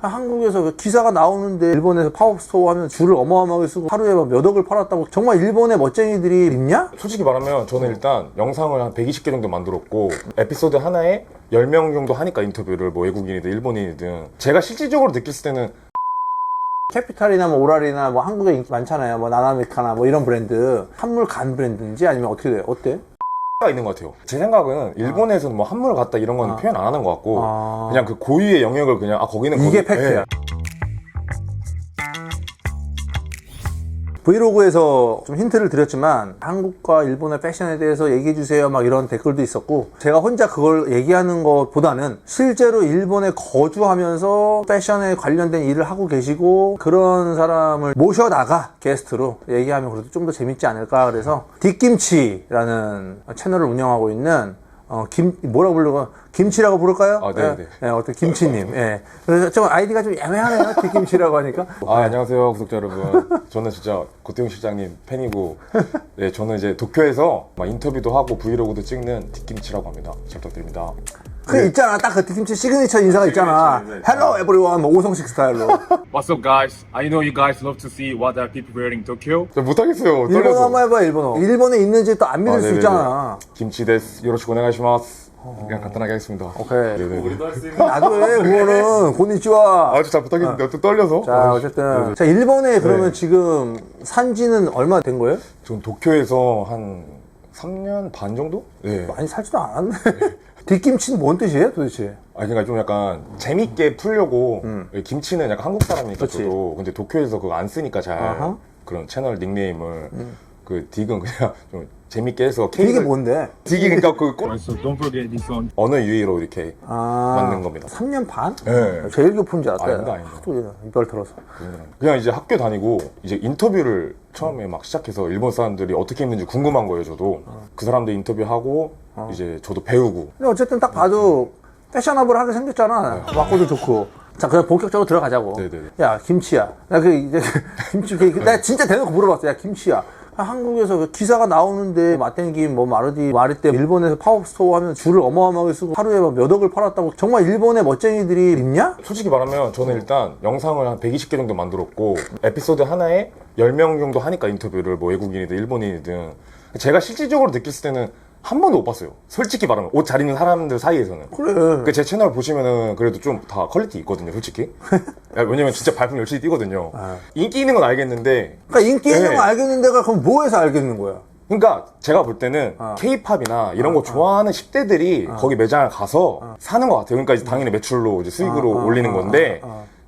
한국에서 그 기사가 나오는데 일본에서 팝업스토어 하면 줄을 어마어마하게 쓰고 하루에 막 몇 억을 팔았다고. 정말 일본의 멋쟁이들이 있냐? 솔직히 말하면 저는 일단 영상을 한 120개 정도 만들었고 에피소드 하나에 10명 정도 하니까 인터뷰를 뭐 외국인이든 일본인이든 제가 실질적으로 느꼈을 때는 캐피탈이나 뭐 오랄이나 뭐 한국에 인기 많잖아요. 뭐 나나미카나 뭐 이런 브랜드 한물 간 브랜드인지 아니면 어떻게 돼요? 어때? 가 있는 것 같아요. 제 생각은 일본에서는 뭐 한물 같다 이런 건 표현 안 하는 것 같고 그냥 그 고유의 영역을 그냥 거기는 이게 거기, 팩트야. 예. 브이로그에서 좀 힌트를 드렸지만 한국과 일본의 패션에 대해서 얘기해주세요 막 이런 댓글도 있었고, 제가 혼자 그걸 얘기하는 것보다는 실제로 일본에 거주하면서 패션에 관련된 일을 하고 계시고 그런 사람을 모셔다가 게스트로 얘기하면 그래도 좀 더 재밌지 않을까. 그래서 뒷김치라는 채널을 운영하고 있는 뭐라고 부르고 김치라고 부를까요? 아, 네네. 네, 어떤 김치님. 예. 그래서 좀 아이디가 좀 애매하네요. 뒷김치라고 하니까. 안녕하세요 구독자 여러분. 저는 진짜 고태웅 실장님 팬이고, 네, 저는 이제 도쿄에서 막 인터뷰도 하고 브이로그도 찍는 뒷김치라고 합니다. 잘 부탁드립니다. 그 있잖아, 딱 그 뒷김치 시그니처 인사가 있잖아. Hello everyone, 뭐 오성식 스타일로. What's up, guys? I know you guys love to see what are people wearing in Tokyo. 저 못하겠어요. 일본어 떨려서. 한번 해봐, 일본어. 일본에 있는지 또 안 믿을 수 네네네. 있잖아. 김치 데스 요로시ku 오네가이시마스. 그냥 간단하게 하겠습니다. 오케이. 네네네. 나도 해, 그거는. 고니치와. 아주 잘 부탁드립니다. 또 떨려서. 자, 어쨌든. 자, 일본에 그러면 지금 산지는 얼마 된 거예요? 전 도쿄에서 한 3년 반 정도? 네. 많이 살지도 않았네. 뒷김치는 뭔 뜻이에요, 도대체? 그러니까 좀 약간 재밌게 풀려고, 김치는 약간 한국 사람이니까 그치. 저도. 근데 도쿄에서 그거 안 쓰니까 잘 아하. 그런 채널 닉네임을 그 딕은 그냥 좀 재밌게 해서 이게 뭔데? 딕이 그러니까 그 So don't forget this one. 언어 유희로 이렇게 만든 겁니다. 3년 반? 네. 제일 교포인 줄 알았다. 아닙니다, 아닙니다. 하도 이별 들어서. 그냥 이제 학교 다니고 이제 인터뷰를 처음에 막 시작해서 일본 사람들이 어떻게 입는지 궁금한 거예요, 저도. 그 사람들 인터뷰하고 이제 저도 배우고. 근데 어쨌든 딱 봐도 패셔너블하게 생겼잖아. 와꾸도 좋고. 자, 그냥 본격적으로 들어가자고. 네네네. 야, 김치야. 나 이제 김치, 내가 진짜 대놓고 물어봤어. 야, 김치야. 한국에서 그 기사가 나오는데 맛땡김 뭐 마르디 마리떼 일본에서 팝업스토어 하면 줄을 어마어마하게 쓰고 하루에 막 몇 억을 팔았다고. 정말 일본의 멋쟁이들이 있냐? 솔직히 말하면 저는 일단 영상을 한 120개 정도 만들었고 에피소드 하나에 10명 정도 하니까 인터뷰를 뭐 외국인이든 일본인이든 제가 실질적으로 느꼈을 때는 한 번도 못 봤어요. 솔직히 말하면 옷 잘 입는 사람들 사이에서는. 그래. 제 채널 보시면은 그래도 좀 다 퀄리티 있거든요, 솔직히. 왜냐면 진짜 발품 열심히 뛰거든요. 인기 있는 건 알겠는데. 그러니까 인기 있는 네. 거 알겠는데가 그럼 뭐해서 알겠는 거야? 그러니까 제가 볼 때는 K-팝이나 이런 거 좋아하는 10대들이 거기 매장을 가서 사는 것 같아요. 그러니까 이제 당연히 매출로 이제 수익으로 올리는 건데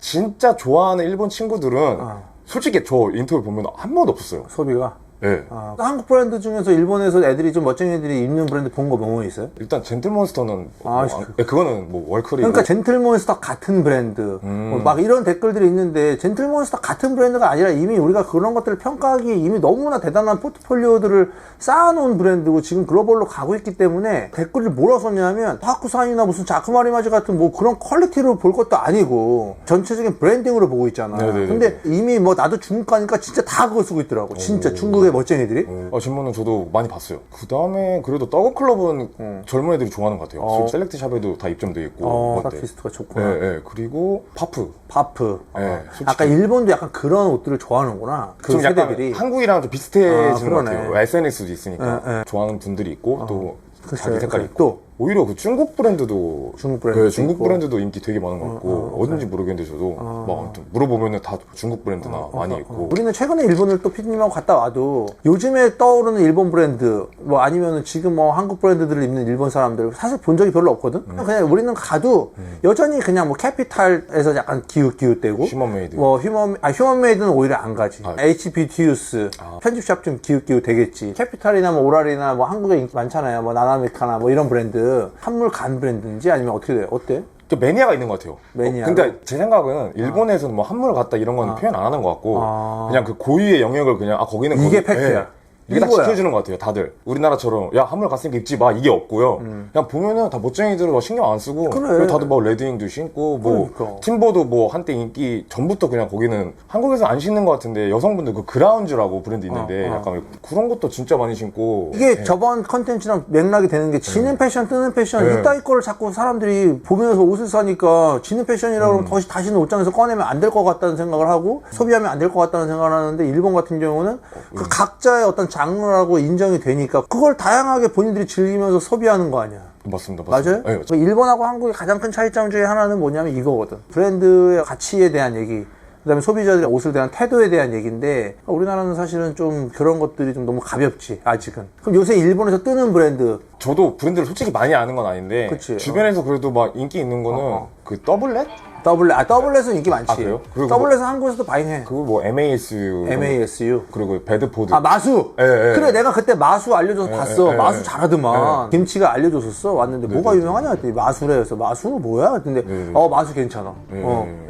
진짜 좋아하는 일본 친구들은 솔직히 저 인터뷰 보면 한 번도 없었어요. 소비가. 네. 한국 브랜드 중에서 일본에서 애들이 좀 멋쟁이 애들이 입는 브랜드 본 거 뭐 있어요? 일단 젠틀몬스터는 진짜? 그거는 뭐 월클이고. 그러니까 젠틀몬스터 같은 브랜드 막 이런 댓글들이 있는데, 젠틀몬스터 같은 브랜드가 아니라 이미 우리가 그런 것들을 평가하기에 이미 너무나 대단한 포트폴리오들을 쌓아놓은 브랜드고 지금 글로벌로 가고 있기 때문에 댓글을 뭐라 썼냐면 하쿠산이나 무슨 자크마리마즈 같은 뭐 그런 퀄리티로 볼 것도 아니고 전체적인 브랜딩으로 보고 있잖아. 네네네. 근데 이미 뭐 나도 중국 가니까 진짜 다 그거 쓰고 있더라고. 진짜 중국의 멋쟁이들이. 질문은 저도 많이 봤어요. 그 다음에 그래도 떡업클럽은 젊은 애들이 좋아하는 것 같아요. 셀렉트샵에도 다 입점돼 있고. 어때? 아티스트가 좋구나. 네. 그리고 파프. 파프. 솔직히. 아까 일본도 약간 그런 옷들을 좋아하는구나. 그 좀 약간 세대들이. 한국이랑 좀 비슷해지는 것 그러네. 같아요. SNS도 있으니까 좋아하는 분들이 있고 또 글쎄, 자기 색깔이 그래. 있고. 또 오히려 그 중국 브랜드도 중국 브랜드도 중국 있고. 브랜드도 인기 되게 많은 것 같고 어딘지 모르겠는데 저도 막 아무튼 물어보면은 다 중국 브랜드나 많이 있고. 우리는 최근에 일본을 또 피디님하고 갔다 와도 요즘에 떠오르는 일본 브랜드 뭐 아니면은 지금 뭐 한국 브랜드들을 입는 일본 사람들 사실 본 적이 별로 없거든. 그냥 우리는 가도 여전히 그냥 뭐 캐피탈에서 약간 기웃기웃대고 휴먼메이드. 뭐 휴먼메이드는 오히려 안 가지. HBTU스 편집샵 좀 기웃기웃되겠지. 캐피탈이나 뭐 오랄이나 뭐 한국에 인기 많잖아요. 뭐 나나미카나 뭐 이런 브랜드 한물 간 브랜드인지 아니면 어떻게 돼요? 어때? 그 매니아가 있는 것 같아요. 매니아. 그러니까 제 생각은 일본에서는 뭐 한물 같다 이런 건 표현 안 하는 것 같고 그냥 그 고유의 영역을 그냥 거기는 이게 거기, 팩트야. 예. 이게 딱 이거야. 지켜주는 것 같아요, 다들. 우리나라처럼, 야, 한물 갔으니까 입지 마, 이게 없고요. 그냥 보면은 다 멋쟁이들은 막 신경 안 쓰고. 그래. 다들 뭐 레드윙도 신고, 뭐, 그러니까. 팀버도 뭐 한때 인기 전부터 그냥 거기는 한국에서 안 신는 것 같은데 여성분들 그 그라운즈라고 브랜드 있는데 약간 그런 것도 진짜 많이 신고. 이게 네. 저번 컨텐츠랑 맥락이 되는 게 지는 패션, 뜨는 패션 네. 이따위 거를 자꾸 사람들이 보면서 옷을 사니까 지는 패션이라고 하면 다시는 옷장에서 꺼내면 안 될 것 같다는 생각을 하고 소비하면 안 될 것 같다는 생각을 하는데 일본 같은 경우는 그 각자의 어떤 장르라고 인정이 되니까 그걸 다양하게 본인들이 즐기면서 소비하는 거 아니야. 맞습니다. 맞아요? 네, 그 일본하고 한국의 가장 큰 차이점 중에 하나는 뭐냐면 이거거든. 브랜드의 가치에 대한 얘기, 그 다음에 소비자들의 옷에 대한 태도에 대한 얘기인데 우리나라는 사실은 좀 그런 것들이 좀 너무 가볍지, 아직은. 그럼 요새 일본에서 뜨는 브랜드, 저도 브랜드를 솔직히 많이 아는 건 아닌데 그치. 주변에서 그래도 막 인기 있는 거는 그 더블렛? 더블렛은 인기 많지. 아, 그래요? 그리고 더블렛은 한국에서도 많이 해. 그거 뭐 MASU MASU. 그리고 베드포드. 아, 마수! 예, 예. 그래, 내가 그때 마수 알려줘서 봤어. 예, 마수 예. 잘하더만. 김치가 알려줬었어. 왔는데, 뭐가 네, 유명하냐? 했더니, 마수래. 그래서, 마수 뭐야? 근데, 마수 괜찮아.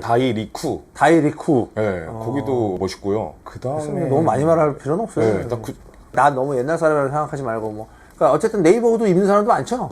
다이 리쿠. 다이리쿠. 예, 거기도 멋있고요. 그 다음에 너무 많이 말할 필요는 없어요. 예, 딱 그, 나 너무 옛날 사람이라고 생각하지 말고, 뭐. 그러니까 어쨌든 네이버도 입는 사람도 많죠.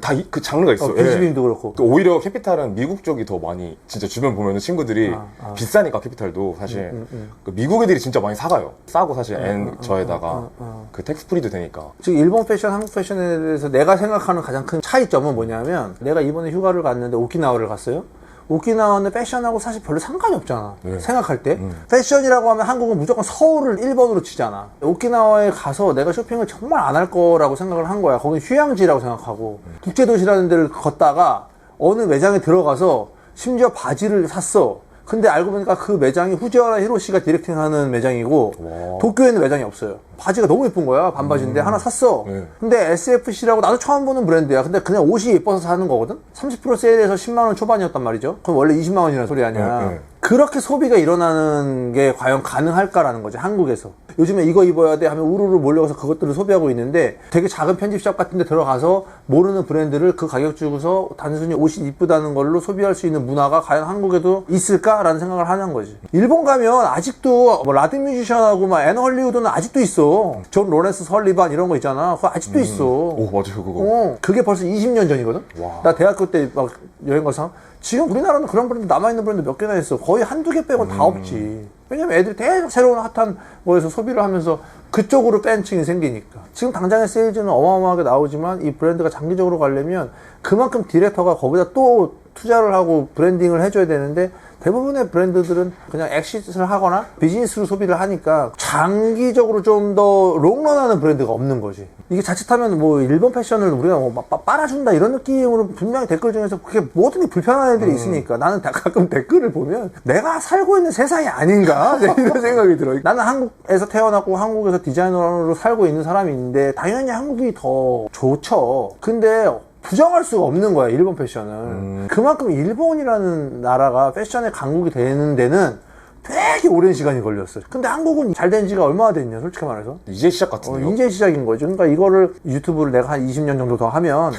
다 그 장르가 있어. 비즈빔도 그렇고. 그 오히려 캐피탈은 미국 쪽이 더 많이 진짜 주변 보면은 친구들이 비싸니까 캐피탈도 사실 그 미국 애들이 진짜 많이 사가요. 싸고 사실 저에다가 그 텍스 프리도 되니까. 즉 일본 패션, 한국 패션에 대해서 내가 생각하는 가장 큰 차이점은 뭐냐면 내가 이번에 휴가를 갔는데 오키나와를 갔어요. 오키나와는 패션하고 사실 별로 상관이 없잖아. 생각할 때. 패션이라고 하면 한국은 무조건 서울을 1번으로 치잖아. 오키나와에 가서 내가 쇼핑을 정말 안 할 거라고 생각을 한 거야. 거긴 휴양지라고 생각하고. 국제도시라는 데를 걷다가 어느 매장에 들어가서 심지어 바지를 샀어. 근데 알고 보니까 그 매장이 후지와라 히로시가 디렉팅하는 매장이고 도쿄에는 매장이 없어요. 바지가 너무 예쁜 거야. 반바지인데 하나 샀어. 근데 SFC라고 나도 처음 보는 브랜드야. 근데 그냥 옷이 예뻐서 사는 거거든. 30% 세일해서 10만 원 초반이었단 말이죠. 그럼 원래 20만 원이라는 소리 아니야. 그렇게 소비가 일어나는 게 과연 가능할까라는 거지, 한국에서. 요즘에 이거 입어야 돼 하면 우르르 몰려가서 그것들을 소비하고 있는데 되게 작은 편집샵 같은 데 들어가서 모르는 브랜드를 그 가격 주고서 단순히 옷이 이쁘다는 걸로 소비할 수 있는 문화가 과연 한국에도 있을까라는 생각을 하는 거지. 일본 가면 아직도 뭐 라드 뮤지션하고 막 애너 헐리우드는 아직도 있어. 존 로렌스 설리반 이런 거 있잖아. 그거 아직도 있어. 오, 맞아요, 그거. 그게 벌써 20년 전이거든? 나 대학교 때 막 여행 가서 지금 우리나라는 그런 브랜드 남아있는 브랜드 몇 개나 있어. 거의 한두 개 빼고 다 없지. 왜냐면 애들이 계속 새로운 핫한 거에서 소비를 하면서 그쪽으로 팬층이 생기니까. 지금 당장의 세일즈는 어마어마하게 나오지만 이 브랜드가 장기적으로 가려면 그만큼 디렉터가 거기다 또 투자를 하고 브랜딩을 해줘야 되는데 대부분의 브랜드들은 그냥 엑시트를 하거나 비즈니스로 소비를 하니까 장기적으로 좀 더 롱런하는 브랜드가 없는 거지. 이게 자칫하면 뭐 일본 패션을 우리가 뭐 빨아준다 이런 느낌으로 분명히 댓글 중에서 그게 모든 게 불편한 애들이 있으니까 나는 가끔 댓글을 보면 내가 살고 있는 세상이 아닌가 이런 생각이 들어. 나는 한국에서 태어났고 한국에서 디자이너로 살고 있는 사람인데 당연히 한국이 더 좋죠. 근데 부정할 수가 없는 거야, 일본 패션을. 그만큼 일본이라는 나라가 패션의 강국이 되는 데는 되게 오랜 시간이 걸렸어요. 근데 한국은 잘 된 지가 얼마나 됐냐, 솔직히 말해서. 이제 시작 같은데요? 이제 시작인 거죠. 그러니까 이거를 유튜브를 내가 한 20년 정도 더 하면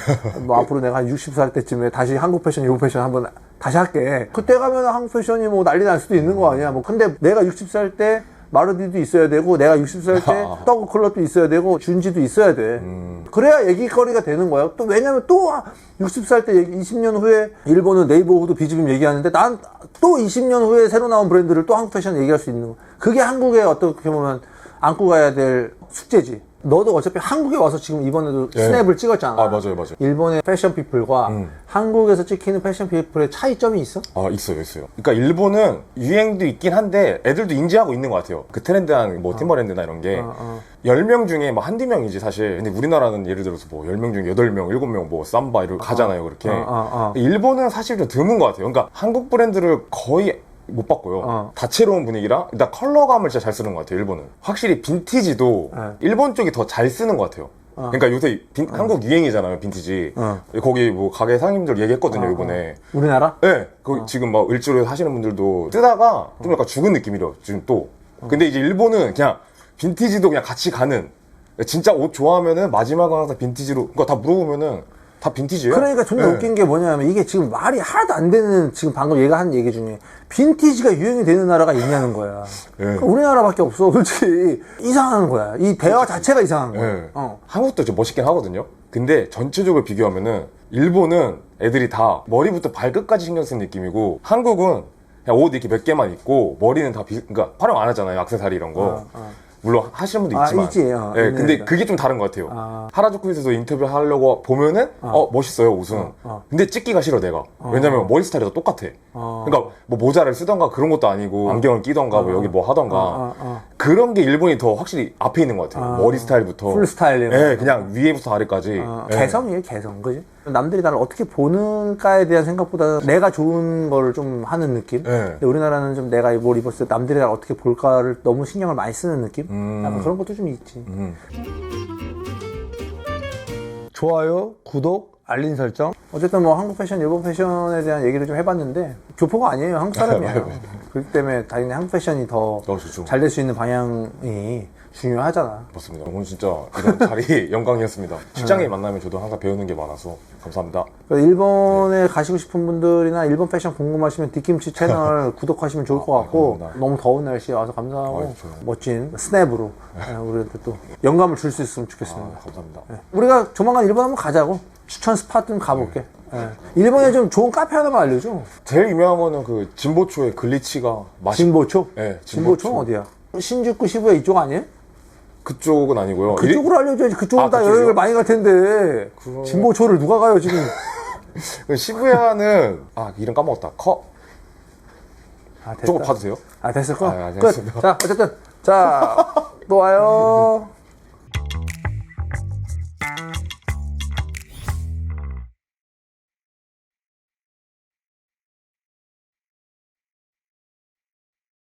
뭐 앞으로 내가 한 60살 때쯤에 다시 한국 패션, 일본 패션 한번 다시 할게. 그때 가면 한국 패션이 뭐 난리 날 수도 있는 거 아니야. 뭐 근데 내가 60살 때 마르디도 있어야 되고 내가 60살 때 더그 클럽도 있어야 되고 준지도 있어야 돼. 그래야 얘기거리가 되는 거야. 또 왜냐면 또 60살 때 20년 후에 일본은 네이버 후드 비즈빔 얘기하는데 난 또 20년 후에 새로 나온 브랜드를 또 한국 패션 얘기할 수 있는 거. 그게 한국의 어떻게 보면 안고 가야 될 숙제지. 너도 어차피 한국에 와서 지금 이번에도 스냅을 찍었잖아. 아, 맞아요. 일본의 패션 피플과 한국에서 찍히는 패션 피플의 차이점이 있어? 아, 있어요. 그러니까 일본은 유행도 있긴 한데 애들도 인지하고 있는 것 같아요. 그 트렌드한 뭐 팀버랜드나 이런 게 10명 중에 뭐 한두 명이지 사실. 근데 우리나라는 예를 들어서 뭐 10명 중에 8명, 7명 뭐 삼바 이렇게 가잖아요. 그렇게. 일본은 사실 좀 드문 것 같아요. 그러니까 한국 브랜드를 거의 못 봤고요. 다채로운 분위기랑 일단 컬러감을 진짜 잘 쓰는 것 같아요. 일본은 확실히 빈티지도 일본 쪽이 더 잘 쓰는 것 같아요. 그러니까 요새 한국 유행이잖아요, 빈티지. 거기 뭐 가게 상인들 얘기했거든요, 이번에. 우리나라? 네, 지금 막 일주일에 하시는 분들도 뜨다가 좀 약간 죽은 느낌이래요, 지금 또. 근데 이제 일본은 그냥 빈티지도 그냥 같이 가는. 진짜 옷 좋아하면은 마지막은 항상 빈티지로. 그러니까 다 물어보면은 다 빈티지예요? 그러니까 존나 네. 웃긴 게 뭐냐면 이게 지금 말이 하나도 안 되는 지금 방금 얘가 한 얘기 중에 빈티지가 유행이 되는 나라가 있냐는 거야. 그러니까 우리나라밖에 없어. 솔직히 이상한 거야. 이 대화 자체가 이상한 거야. 네. 한국도 좀 멋있긴 하거든요. 근데 전체적으로 비교하면은 일본은 애들이 다 머리부터 발끝까지 신경 쓰는 느낌이고 한국은 그냥 옷 이렇게 몇 개만 입고 머리는 다 그러니까 활용 안 하잖아요. 액세서리 이런 거. 물론 하시는 분도 있지만. 있지. 네, 근데 그게 좀 다른 것 같아요. 하라주쿠에서도 인터뷰 하려고 보면은 멋있어요 옷은. 근데 찍기가 싫어 내가. 왜냐면 머리 스타일이 다 똑같아. 그러니까 뭐 모자를 쓰던가 그런 것도 아니고 안경을 끼던가 뭐 여기 뭐 하던가 그런 게 일본이 더 확실히 앞에 있는 것 같아요. 머리 스타일부터. 풀 스타일. 네, 그냥 위에부터 아래까지. 네. 개성이에요, 개성. 그지? 남들이 나를 어떻게 보는가에 대한 생각보다 내가 좋은 걸 좀 하는 느낌? 네. 근데 우리나라는 좀 내가 뭘 입었을 때 남들이 나를 어떻게 볼까를 너무 신경을 많이 쓰는 느낌? 약간 그런 것도 좀 있지. 좋아요, 구독, 알림 설정. 어쨌든 뭐 한국 패션, 일본 패션에 대한 얘기를 좀 해봤는데 교포가 아니에요. 한국 사람이에요. 그렇기 때문에 당연히 한국 패션이 더 좋죠. 잘 될 수 있는 방향이 중요하잖아. 맞습니다. 오늘 진짜 이런 자리 영광이었습니다. 직장에 만나면 저도 항상 배우는 게 많아서 감사합니다. 일본에 가시고 싶은 분들이나 일본 패션 궁금하시면 뒷김치 채널 구독하시면 좋을 것 같고 감사합니다. 너무 더운 날씨에 와서 감사하고 좋아요. 멋진 스냅으로 우리한테 또 영감을 줄 수 있으면 좋겠습니다. 감사합니다. 우리가 조만간 일본 한번 가자고 추천 스팟 좀 가볼게. 일본에 좀 좋은 카페 하나만 알려줘. 제일 유명한 거는 그 진보초의 글리치가 맛이 진보초? 네, 진보초는 어디야? 신주쿠 시부야 이쪽 아니에요? 그쪽은 아니고요. 그쪽으로 알려줘야지. 그쪽으로 다 그쪽이요? 여행을 많이 갈 텐데 진보초를 누가 가요 지금? 시부야는 이름 까먹었다. 됐다. 저거 봐도 돼요? 됐을 거? 아, 끝. 알겠습니다. 자, 어쨌든 또 와요.